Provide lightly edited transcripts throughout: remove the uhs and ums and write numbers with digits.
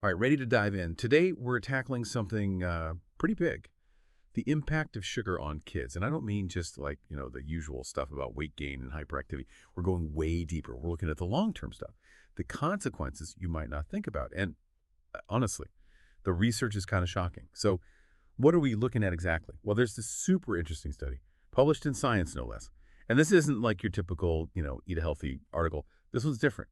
All right, ready to dive in. Today, we're tackling something pretty big, the impact of sugar on kids. And I don't mean just like, the usual stuff about weight gain and hyperactivity. We're going way deeper. We're looking at the long-term stuff, the consequences you might not think about. And honestly, the research is kind of shocking. So what are we looking at exactly? Well, there's this super interesting study published in Science, no less. And this isn't like your typical, eat a healthy article. This one's different.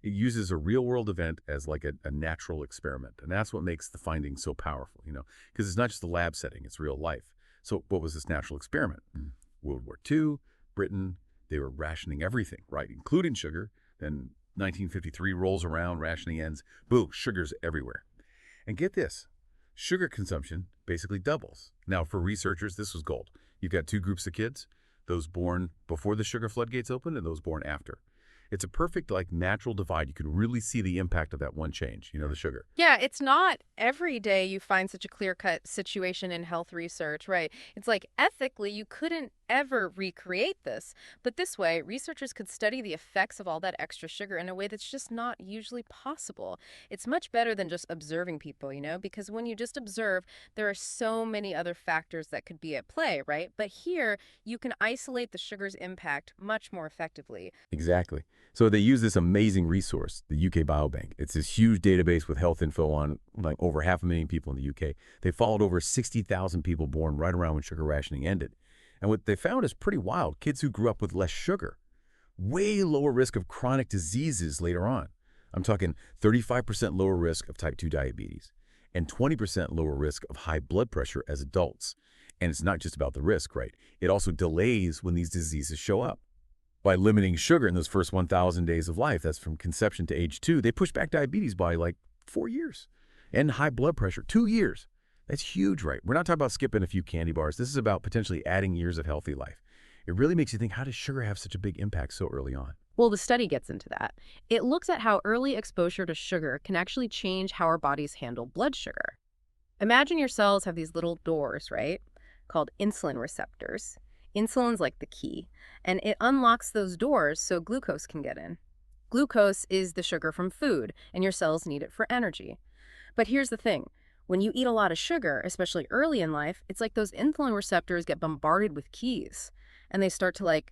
It uses a real-world event as like a natural experiment. And that's what makes the findings so powerful, because it's not just a lab setting, it's real life. So what was this natural experiment? World War II, Britain, they were rationing everything, right, including sugar. Then 1953 rolls around, rationing ends. Boom, sugar's everywhere. And get this, sugar consumption basically doubles. Now, for researchers, this was gold. You've got two groups of kids, those born before the sugar floodgates opened and those born after. It's a perfect, natural divide. You can really see the impact of that one change, the sugar. Yeah, it's not every day you find such a clear-cut situation in health research, right? It's like ethically, you couldn't ever recreate this. But this way, researchers could study the effects of all that extra sugar in a way that's just not usually possible. It's much better than just observing people, because when you just observe, there are so many other factors that could be at play, right? But here, you can isolate the sugar's impact much more effectively. Exactly. So they use this amazing resource, the UK Biobank. It's this huge database with health info on like over 500,000 people in the UK. They followed over 60,000 people born right around when sugar rationing ended. And what they found is pretty wild. Kids who grew up with less sugar, way lower risk of chronic diseases later on. I'm talking 35% lower risk of type 2 diabetes and 20% lower risk of high blood pressure as adults. And it's not just about the risk, right? It also delays when these diseases show up. By limiting sugar in those first 1,000 days of life, that's from conception to age 2, they push back diabetes by like 4 years. And high blood pressure, 2 years. That's huge, right? We're not talking about skipping a few candy bars. This is about potentially adding years of healthy life. It really makes you think, how does sugar have such a big impact so early on? Well, the study gets into that. It looks at how early exposure to sugar can actually change how our bodies handle blood sugar. Imagine your cells have these little doors, right? Called insulin receptors. Insulin's like the key, and it unlocks those doors so glucose can get in. Glucose is the sugar from food, and your cells need it for energy. But here's the thing. When you eat a lot of sugar, especially early in life, it's like those insulin receptors get bombarded with keys, and they start to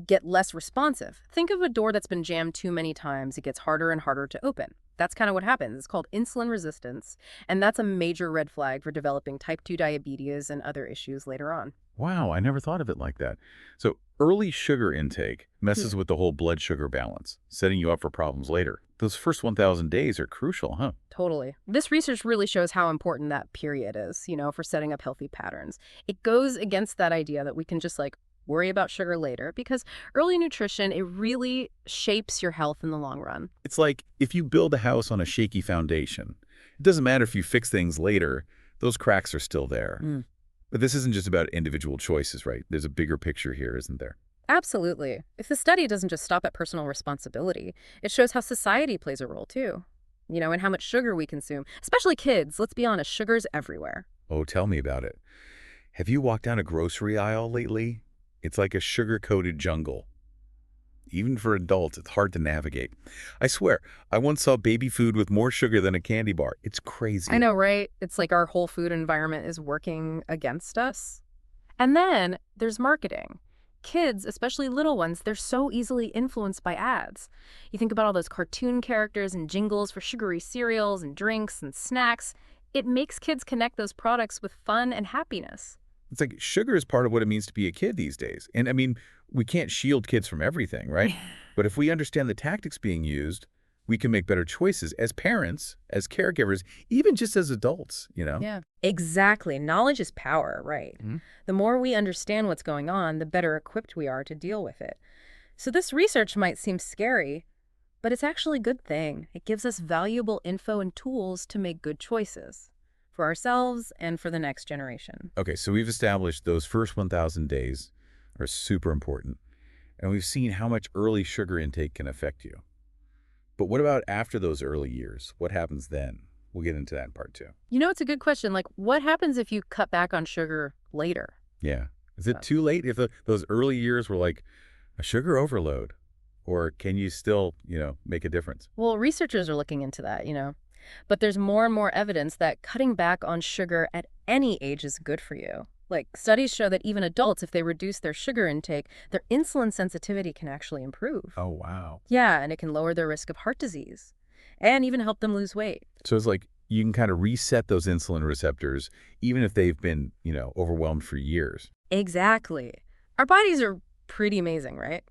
get less responsive. Think of a door that's been jammed too many times. It gets harder and harder to open. That's kind of what happens. It's called insulin resistance, and that's a major red flag for developing type 2 diabetes and other issues later on. Wow, I never thought of it like that. So early sugar intake messes with the whole blood sugar balance, setting you up for problems later. Those first 1,000 days are crucial, huh? Totally. This research really shows how important that period is, for setting up healthy patterns. It goes against that idea that we can just worry about sugar later because early nutrition, it really shapes your health in the long run. It's like if you build a house on a shaky foundation, it doesn't matter if you fix things later, those cracks are still there. But this isn't just about individual choices, right? There's a bigger picture here, isn't there? Absolutely. If the study doesn't just stop at personal responsibility, it shows how society plays a role too, and how much sugar we consume, especially kids. Let's be honest, sugar's everywhere. Oh, tell me about it. Have you walked down a grocery aisle lately? It's like a sugar-coated jungle. Even for adults, it's hard to navigate. I swear, I once saw baby food with more sugar than a candy bar. It's crazy. I know, right? It's like our whole food environment is working against us. And then there's marketing. Kids, especially little ones, they're so easily influenced by ads. You think about all those cartoon characters and jingles for sugary cereals and drinks and snacks. It makes kids connect those products with fun and happiness. It's like sugar is part of what it means to be a kid these days. And I mean, we can't shield kids from everything, right? But if we understand the tactics being used, we can make better choices as parents, as caregivers, even just as adults, Yeah, exactly. Knowledge is power, right? The more we understand what's going on, the better equipped we are to deal with it. So this research might seem scary, but it's actually a good thing. It gives us valuable info and tools to make good choices for ourselves and for the next generation. Okay, so we've established those first 1,000 days are super important. And we've seen how much early sugar intake can affect you. But what about after those early years? What happens then? We'll get into that in part 2. It's a good question. What happens if you cut back on sugar later? Yeah. Is it too late if those early years were like a sugar overload? Or can you still, make a difference? Well, researchers are looking into that. But there's more and more evidence that cutting back on sugar at any age is good for you. Like, studies show that even adults, if they reduce their sugar intake, their insulin sensitivity can actually improve. Oh, wow. Yeah, and it can lower their risk of heart disease and even help them lose weight. So it's like you can kind of reset those insulin receptors even if they've been, overwhelmed for years. Exactly. Our bodies are pretty amazing, right?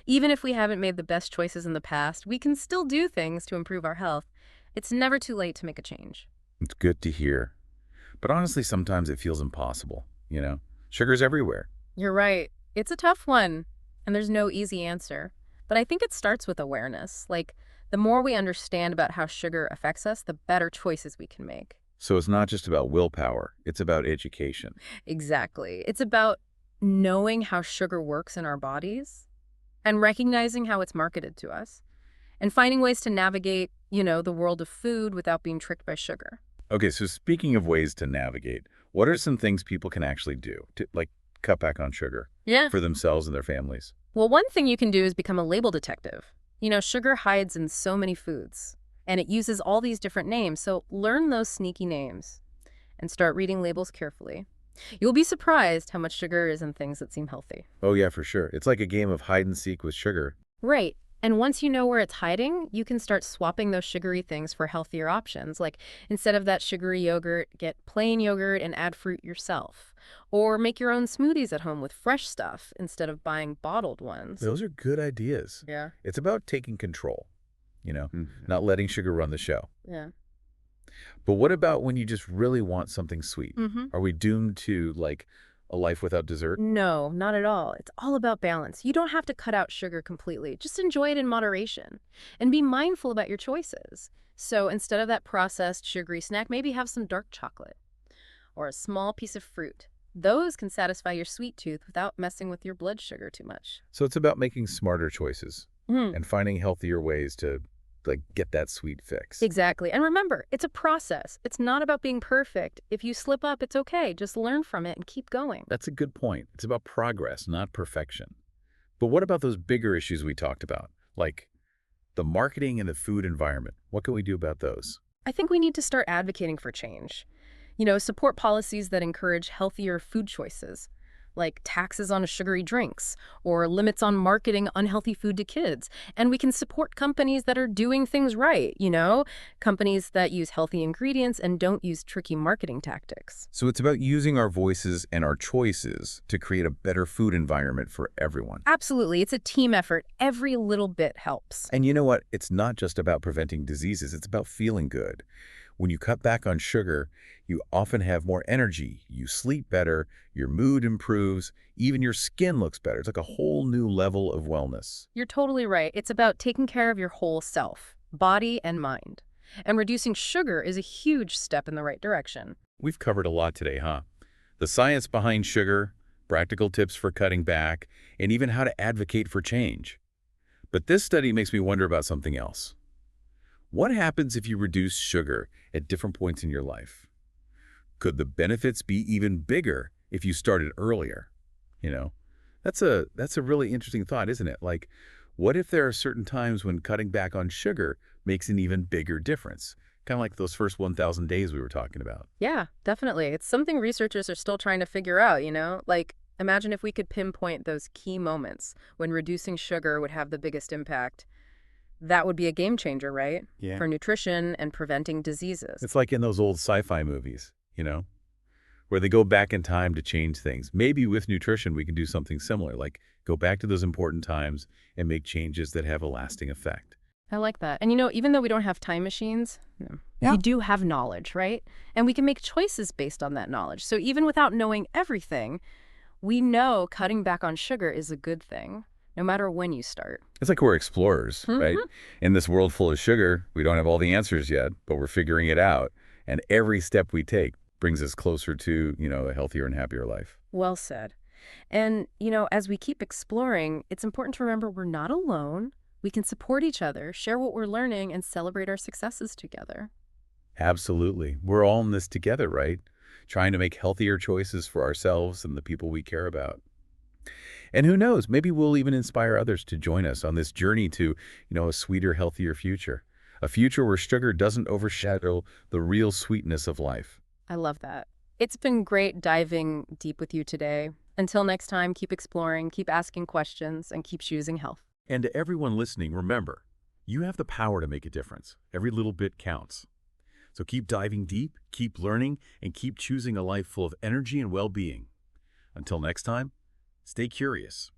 Even if we haven't made the best choices in the past, we can still do things to improve our health. It's never too late to make a change. It's good to hear. But honestly, sometimes it feels impossible. Sugar's everywhere. You're right. It's a tough one, and there's no easy answer. But I think it starts with awareness. Like, the more we understand about how sugar affects us, the better choices we can make. So it's not just about willpower. It's about education. Exactly. It's about knowing how sugar works in our bodies and recognizing how it's marketed to us and finding ways to navigate, the world of food without being tricked by sugar. Okay, so speaking of ways to navigate, what are some things people can actually do to, like, cut back on sugar Yeah. for themselves and their families? Well, one thing you can do is become a label detective. Sugar hides in so many foods, and it uses all these different names, so learn those sneaky names and start reading labels carefully. You'll be surprised how much sugar is in things that seem healthy. Oh, yeah, for sure. It's like a game of hide and seek with sugar. Right. And once you know where it's hiding, you can start swapping those sugary things for healthier options. Like, instead of that sugary yogurt, get plain yogurt and add fruit yourself. Or make your own smoothies at home with fresh stuff instead of buying bottled ones. Those are good ideas. Yeah. It's about taking control, Mhm. not letting sugar run the show. Yeah. But what about when you just really want something sweet? Mm-hmm. Are we doomed to, like, a life without dessert? No, not at all. It's all about balance. You don't have to cut out sugar completely. Just enjoy it in moderation and be mindful about your choices. So instead of that processed sugary snack, maybe have some dark chocolate or a small piece of fruit. Those can satisfy your sweet tooth without messing with your blood sugar too much. So it's about making smarter choices Mhm. and finding healthier ways to, like, get that sweet fix. Exactly. And remember, it's a process. It's not about being perfect. If you slip up, it's okay. Just learn from it and keep going. That's a good point. It's about progress, not perfection. But what about those bigger issues we talked about, like the marketing and the food environment? What can we do about those? I think we need to start advocating for change. Support policies that encourage healthier food choices, like taxes on sugary drinks or limits on marketing unhealthy food to kids. And we can support companies that are doing things right, companies that use healthy ingredients and don't use tricky marketing tactics. So it's about using our voices and our choices to create a better food environment for everyone. Absolutely. It's a team effort. Every little bit helps. And you know what? It's not just about preventing diseases. It's about feeling good. When you cut back on sugar, you often have more energy, you sleep better, your mood improves, even your skin looks better. It's like a whole new level of wellness. You're totally right. It's about taking care of your whole self, body and mind. And reducing sugar is a huge step in the right direction. We've covered a lot today, huh? The science behind sugar, practical tips for cutting back, and even how to advocate for change. But this study makes me wonder about something else. What happens if you reduce sugar at different points in your life? Could the benefits be even bigger if you started earlier? That's a really interesting thought, isn't it? Like, what if there are certain times when cutting back on sugar makes an even bigger difference? Kind of like those first 1,000 days we were talking about. Yeah, definitely. It's something researchers are still trying to figure out, Like, imagine if we could pinpoint those key moments when reducing sugar would have the biggest impact. That would be a game changer, right? Yeah. For nutrition and preventing diseases. It's like in those old sci-fi movies, where they go back in time to change things. Maybe with nutrition we can do something similar, like go back to those important times and make changes that have a lasting effect. I like that. And even though we don't have time machines, we do have knowledge, right? And we can make choices based on that knowledge. So even without knowing everything, we know cutting back on sugar is a good thing, no matter when you start. It's like we're explorers, right? In this world full of sugar, we don't have all the answers yet, but we're figuring it out. And every step we take brings us closer to, a healthier and happier life. Well said. And, as we keep exploring, it's important to remember we're not alone. We can support each other, share what we're learning, and celebrate our successes together. Absolutely. We're all in this together, right? Trying to make healthier choices for ourselves and the people we care about. And who knows, maybe we'll even inspire others to join us on this journey to, a sweeter, healthier future. A future where sugar doesn't overshadow the real sweetness of life. I love that. It's been great diving deep with you today. Until next time, keep exploring, keep asking questions, and keep choosing health. And to everyone listening, remember, you have the power to make a difference. Every little bit counts. So keep diving deep, keep learning, and keep choosing a life full of energy and well-being. Until next time, stay curious.